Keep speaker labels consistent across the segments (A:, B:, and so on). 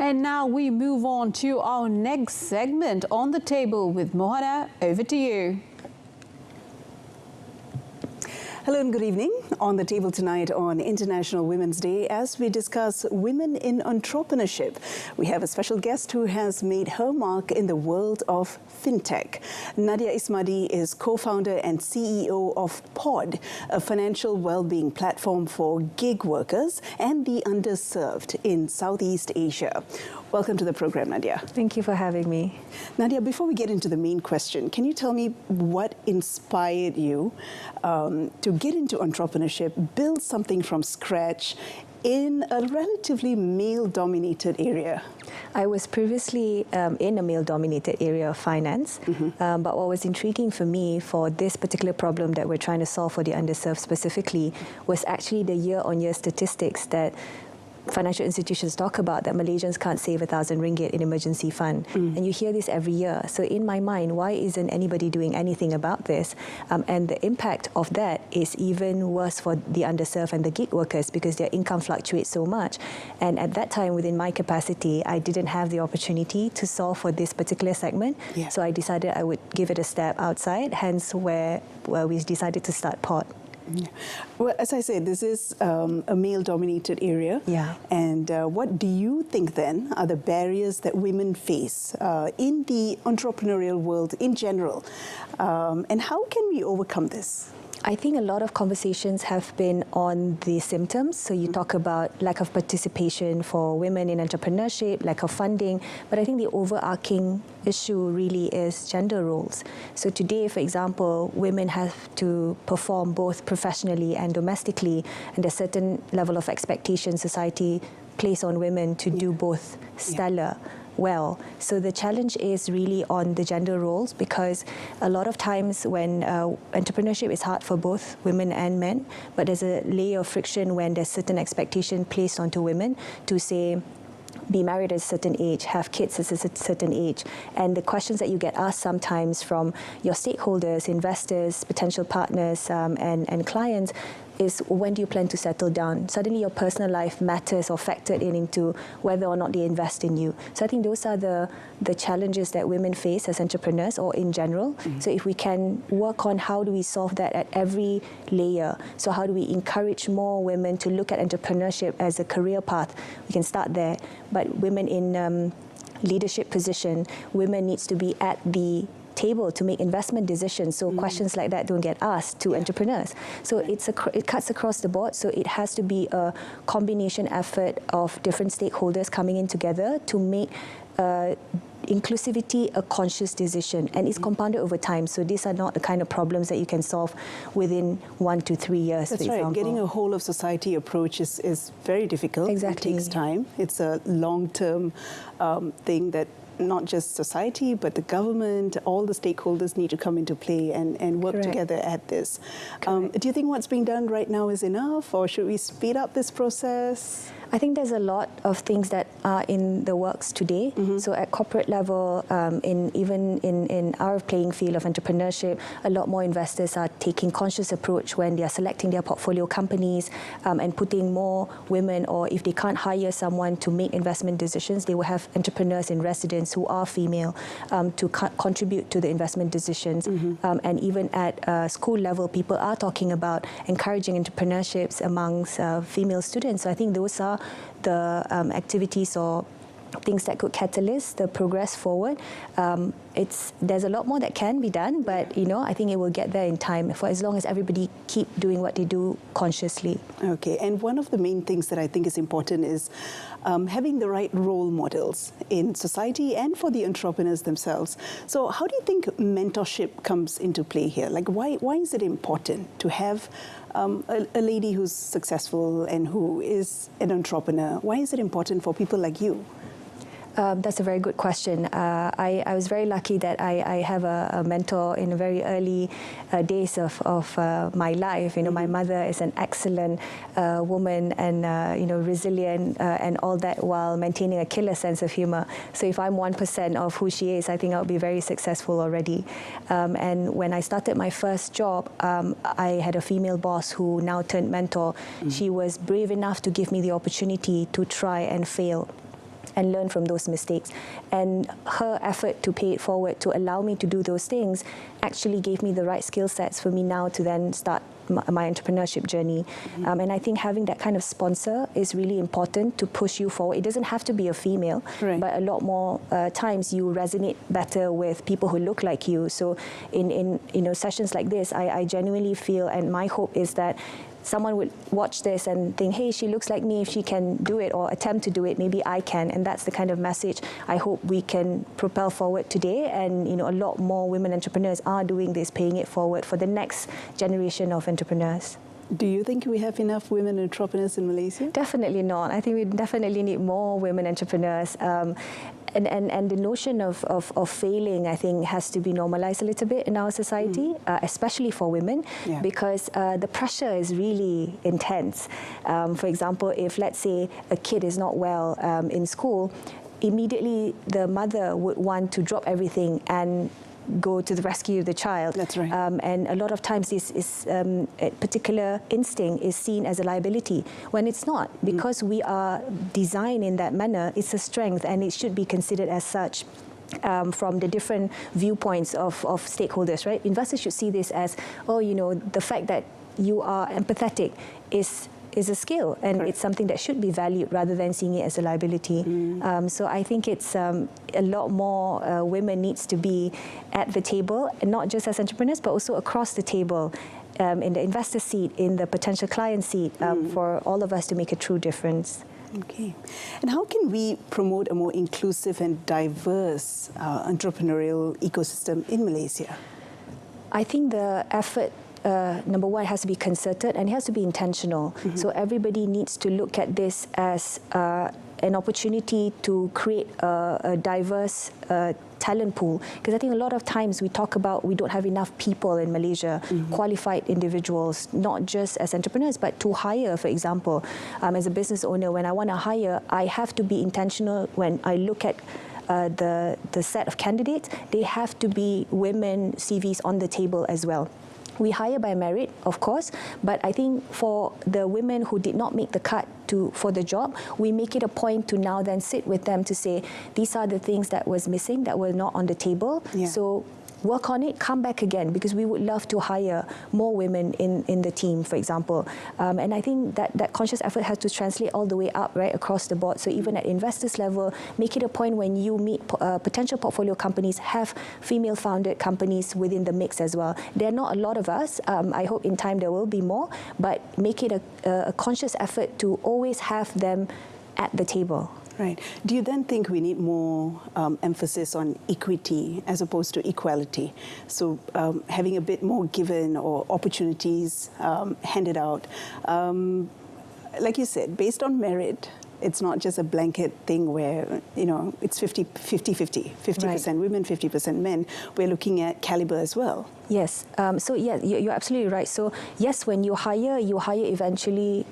A: And now we move on to our next segment, On the Table with Mohana. Over to you.
B: Hello and good evening. On the table tonight on International Women's Day, as we discuss women in entrepreneurship, we have a special guest who has made her mark in the world of fintech. Nadia Ismadi is co-founder and CEO of Pod, a financial well-being platform for gig workers and the underserved in Southeast Asia. Welcome to the program, Nadia.
C: Thank you for having me.
B: Nadia, before we get into the main question, can you tell me what inspired you to get into entrepreneurship, build something from scratch in a relatively male-dominated area?
C: I was previously in a male-dominated area of finance, but what was intriguing for me for this particular problem that we're trying to solve for the underserved specifically was actually the year-on-year statistics that financial institutions talk about, that Malaysians can't save 1,000 ringgit in emergency fund. And you hear this every year. So in my mind, why isn't anybody doing anything about this? And the impact of that is even worse for the underserved and the gig workers because their income fluctuates so much. And at that time, within my capacity, I didn't have the opportunity to solve for this particular segment.
B: Yeah.
C: So I decided I would give it a step outside, hence where we decided to start Pod.
B: Yeah. Well, as I said, this is a male-dominated area.
C: Yeah.
B: And what do you think then are the barriers that women face in the entrepreneurial world in general? And how can we overcome this?
C: I think a lot of conversations have been on the symptoms. So you talk about lack of participation for women in entrepreneurship, lack of funding, but I think the overarching issue really is gender roles. So today, for example, women have to perform both professionally and domestically, and there's a certain level of expectation society place on women to do both stellar. Well, so the challenge is really on the gender roles, because a lot of times when entrepreneurship is hard for both women and men, but there's a layer of friction when there's certain expectation placed onto women to say, be married at a certain age, have kids at a certain age. And the questions that you get asked sometimes from your stakeholders, investors, potential partners, and clients is, when do you plan to settle down? Suddenly your personal life matters or factored into whether or not they invest in you. So I think those are the challenges that women face as entrepreneurs or in general. So if we can work on how do we solve that at every layer, so how do we encourage more women to look at entrepreneurship as a career path, we can start there. But women in leadership position, women needs to be at the table to make investment decisions, so questions like that don't get asked to entrepreneurs. So it cuts across the board, so it has to be a combination effort of different stakeholders coming in together to make inclusivity a conscious decision, and it's compounded over time. So these are not the kind of problems that you can solve within 1 to 3 years.
B: That's right. Getting a whole of society approach is very difficult.
C: Exactly.
B: It takes time. It's a long-term thing that not just society, but the government, all the stakeholders need to come into play and work together at this. Do you think what's being done right now is enough, or should we speed up this process?
C: I think there's a lot of things that are in the works today. So at corporate level, even in our playing field of entrepreneurship, a lot more investors are taking conscious approach when they are selecting their portfolio companies and putting more women, or if they can't hire someone to make investment decisions, they will have entrepreneurs in residence who are female to contribute to the investment decisions. And even at school level, people are talking about encouraging entrepreneurships amongst female students. So I think those are the activities or things that could catalyst the progress forward. There's a lot more that can be done, but I think it will get there in time, for as long as everybody keep doing what they do consciously.
B: Okay, and one of the main things that I think is important is having the right role models in society and for the entrepreneurs themselves. So how do you think mentorship comes into play here? Like, why is it important to have a lady who's successful and who is an entrepreneur? Why is it important for people like you?
C: That's a very good question. I was very lucky that I have a mentor in the very early days of my life. My mother is an excellent woman and resilient and all that, while maintaining a killer sense of humor. So if I'm 1% of who she is, I think I'll be very successful already. And when I started my first job, I had a female boss who now turned mentor. She was brave enough to give me the opportunity to try and fail. and learn from those mistakes. And her effort to pay it forward, to allow me to do those things, actually gave me the right skill sets for me now to then start my entrepreneurship journey. And I think having that kind of sponsor is really important to push you forward. It doesn't have to be a female, but a lot more times you resonate better with people who look like you. So in sessions like this, I genuinely feel, and my hope is that someone would watch this and think, hey, she looks like me. If she can do it or attempt to do it, maybe I can. And that's the kind of message I hope we can propel forward today. And a lot more women entrepreneurs are doing this, paying it forward for the next generation of entrepreneurs.
B: Do you think we have enough women entrepreneurs in Malaysia?
C: Definitely not. I think we definitely need more women entrepreneurs. And the notion of failing, I think, has to be normalized a little bit in our society, especially for women, because the pressure is really intense. For example, if, let's say, a kid is not well in school, immediately the mother would want to drop everything and go to the rescue of the child.
B: That's right.
C: And a lot of times this a particular instinct is seen as a liability when it's not, because we are designed in that manner. It's a strength and it should be considered as such. From the different viewpoints of stakeholders, right? Investors should see this as, the fact that you are empathetic is a skill, and it's something that should be valued rather than seeing it as a liability. So I think it's a lot more women needs to be at the table, and not just as entrepreneurs, but also across the table, in the investor seat, in the potential client seat, for all of us to make a true difference.
B: Okay. And how can we promote a more inclusive and diverse entrepreneurial ecosystem in Malaysia?
C: I think the effort, number one, has to be concerted and it has to be intentional. So everybody needs to look at this as an opportunity to create a diverse talent pool. Because I think a lot of times we talk about we don't have enough people in Malaysia, qualified individuals, not just as entrepreneurs, but to hire, for example. As a business owner, when I want to hire, I have to be intentional when I look at the set of candidates. They have to be women CVs on the table as well. We hire by merit, of course, but I think for the women who did not make the cut for the job, we make it a point to now then sit with them to say, these are the things that was missing, that were not on the table. So work on it, come back again, because we would love to hire more women in the team, for example. And I think that conscious effort has to translate all the way up, right, across the board. So even at investors level, make it a point when you meet potential portfolio companies, have female-founded companies within the mix as well. There are not a lot of us. I hope in time there will be more, but make it a conscious effort to always have them at the table.
B: Right. Do you then think we need more emphasis on equity as opposed to equality? So having a bit more given or opportunities handed out. Like you said, based on merit, it's not just a blanket thing where, it's 50-50, 50% women, 50% men. We're looking at caliber as well.
C: Yes. So, yeah, you're absolutely right. So, yes, when you hire eventually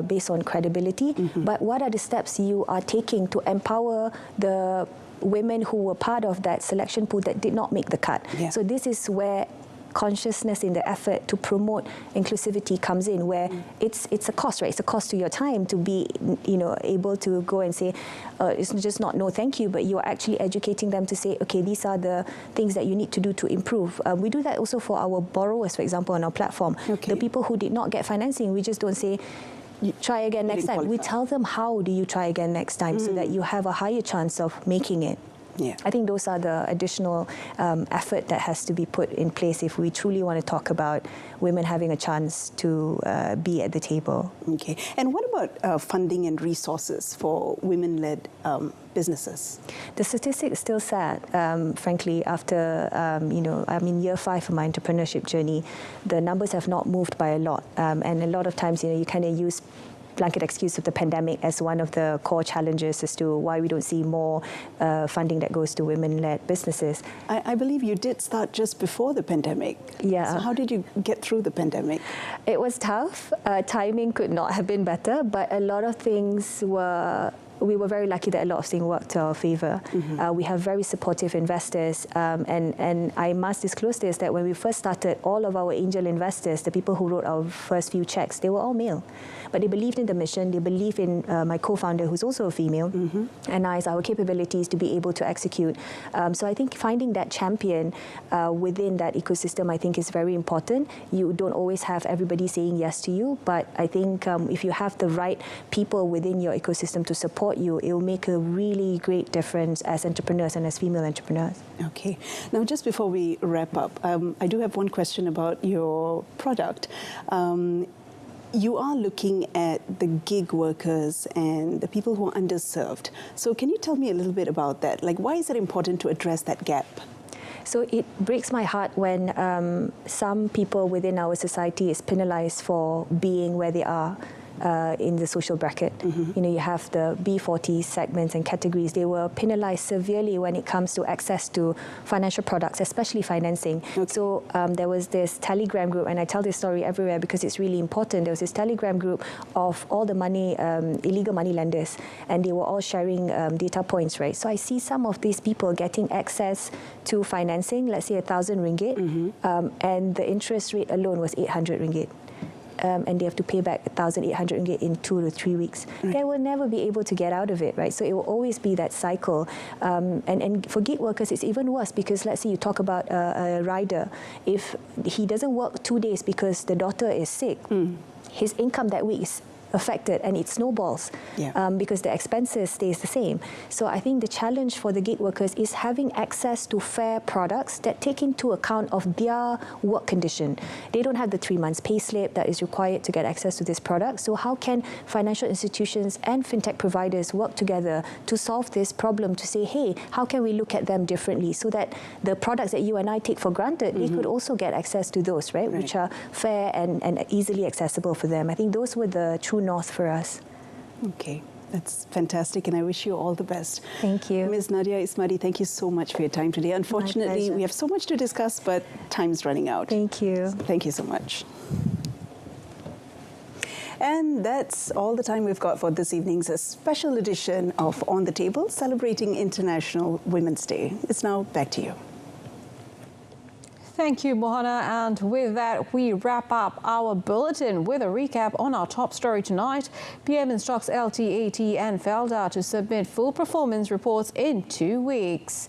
C: based on credibility. But what are the steps you are taking to empower the women who were part of that selection pool that did not make the cut? So this is where consciousness in the effort to promote inclusivity comes in, where it's a cost, right? It's a cost to your time to be, able to go and say, it's just not no thank you, but you're actually educating them to say, okay, these are the things that you need to do to improve. We do that also for our borrowers, for example, on our platform. The people who did not get financing, we just don't say, try again next time. We tell them how do you try again next time so that you have a higher chance of making it. I think those are the additional effort that has to be put in place if we truly want to talk about women having a chance to be at the table. Okay.
B: And what about funding and resources for women-led businesses?
C: The statistic is still sad, frankly, after, I'm in year 5 of my entrepreneurship journey. The numbers have not moved by a lot. And a lot of times, you kind of use blanket excuse of the pandemic as one of the core challenges as to why we don't see more funding that goes to women-led businesses.
B: I believe you did start just before the pandemic. So how did you get through the pandemic?
C: It was tough. Timing could not have been better, but a lot of things were we were very lucky that a lot of things worked to our favor. We have very supportive investors, and I must disclose this, that when we first started, all of our angel investors, the people who wrote our first few checks, they were all male. But they believed in the mission, they believed in my co-founder, who's also a female, and our capabilities to be able to execute. So I think finding that champion within that ecosystem, I think, is very important. You don't always have everybody saying yes to you, but I think if you have the right people within your ecosystem to support you, it will make a really great difference as entrepreneurs and as female entrepreneurs.
B: Okay. Now, just before we wrap up, I do have one question about your product. You are looking at the gig workers and the people who are underserved. So can you tell me a little bit about that? Like, why is it important to address that gap?
C: So it breaks my heart when some people within our society is penalized for being where they are in the social bracket. You know, you have the B40 segments and categories. They were penalized severely when it comes to access to financial products, especially financing. So there was this Telegram group, and I tell this story everywhere because it's really important. There was this Telegram group of all the money, illegal money lenders, and they were all sharing data points, right? So I see some of these people getting access to financing, let's say 1,000 ringgit, and the interest rate alone was 800 ringgit. And they have to pay back 1,800 ringgit in 2 to 3 weeks. They will never be able to get out of it, right? So it will always be that cycle. And for gig workers, it's even worse because let's say you talk about a rider. If he doesn't work 2 days because the daughter is sick, his income that week is affected, and it snowballs because the expenses stays the same. So I think the challenge for the gig workers is having access to fair products that take into account of their work condition. They don't have the 3 months pay slip that is required to get access to this product. So how can financial institutions and fintech providers work together to solve this problem, to say, hey, how can we look at them differently so that the products that you and I take for granted, they could also get access to those, right? Which are fair and easily accessible for them. I think those were the true north for us.
B: Okay, that's fantastic, and I wish you all the best.
C: Thank you.
B: Ms. Nadia Ismadi, thank you so much for your time today. Unfortunately, we have so much to discuss, but time's running out.
C: Thank you.
B: Thank you so much. And that's all the time we've got for this evening's special edition of On the Table, celebrating International Women's Day. It's now back to you.
A: Thank you, Mohana. And with that, we wrap up our bulletin with a recap on our top story tonight. PM instructs LTAT and Felda to submit full performance reports in 2 weeks.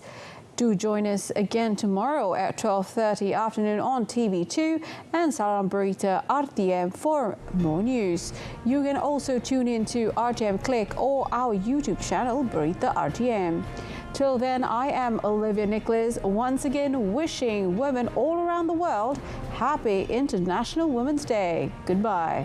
A: Do join us again tomorrow at 12:30 afternoon on TV2 and Salam Berita RTM for more news. You can also tune in to RTM Click or our YouTube channel, Berita RTM. Till then, I am Olivia Nicholas, once again wishing women all around the world happy International Women's Day. Goodbye.